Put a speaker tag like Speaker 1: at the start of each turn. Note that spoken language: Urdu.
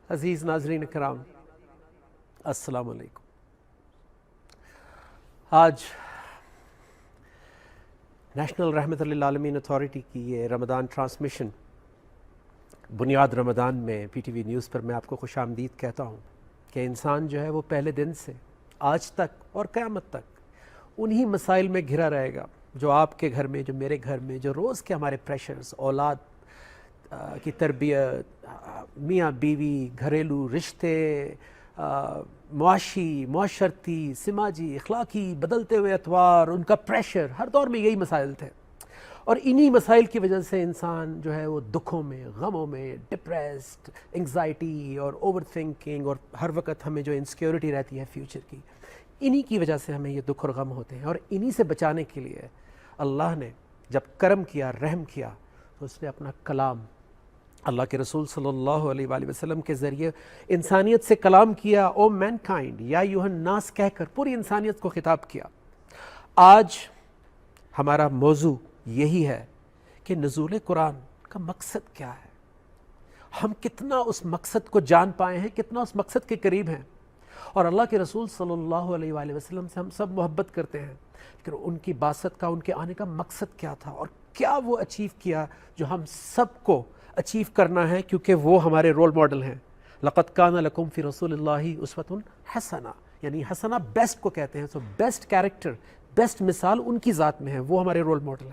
Speaker 1: عزیز ناظرین کرام، السلام علیکم۔ آج نیشنل رحمت للعالمین اتھارٹی کی یہ رمضان ٹرانسمیشن بنیاد رمضان میں پی ٹی وی نیوز پر میں آپ کو خوش آمدید کہتا ہوں کہ انسان جو ہے وہ پہلے دن سے آج تک اور قیامت تک انہی مسائل میں گھرا رہے گا جو آپ کے گھر میں، جو میرے گھر میں، جو روز کے ہمارے پریشرز، اولاد کی تربیت، میاں بیوی، گھریلو رشتے، معاشرتی، سماجی، اخلاقی بدلتے ہوئے اطوار، ان کا پریشر، ہر دور میں یہی مسائل تھے۔ اور انہی مسائل کی وجہ سے انسان جو ہے وہ دکھوں میں، غموں میں، ڈپریسڈ، انگزائٹی اور اوور تھنکنگ، اور ہر وقت ہمیں جو انسیکیورٹی رہتی ہے فیوچر کی، انہی کی وجہ سے ہمیں یہ دکھ اور غم ہوتے ہیں۔ اور انہی سے بچانے کے لیے اللہ نے جب کرم کیا، رحم کیا، تو اس نے اپنا کلام اللہ کے رسول صلی اللہ علیہ وآلہ وسلم کے ذریعے انسانیت سے کلام کیا۔ او مین کائنڈ یا ایھا الناس کہہ کر پوری انسانیت کو خطاب کیا۔ آج ہمارا موضوع یہی ہے کہ نزول قرآن کا مقصد کیا ہے، ہم کتنا اس مقصد کو جان پائے ہیں، کتنا اس مقصد کے قریب ہیں۔ اور اللہ کے رسول صلی اللہ علیہ وآلہ وسلم سے ہم سب محبت کرتے ہیں، لیکن ان کی بعثت کا، ان کے آنے کا مقصد کیا تھا، اور کیا وہ اچیو کیا جو ہم سب کو اچیو کرنا ہے، کیونکہ وہ ہمارے رول ماڈل ہیں۔ لَقَدْ كَانَ لَكُمْ فِي رَسُولِ اللَّهِ أُسْوَةٌ حَسَنَةٌ، یعنی حسنہ بیسٹ کو کہتے ہیں، سو بیسٹ کیریکٹر، بیسٹ مثال ان کی ذات میں ہے، وہ ہمارے رول ماڈل ہیں۔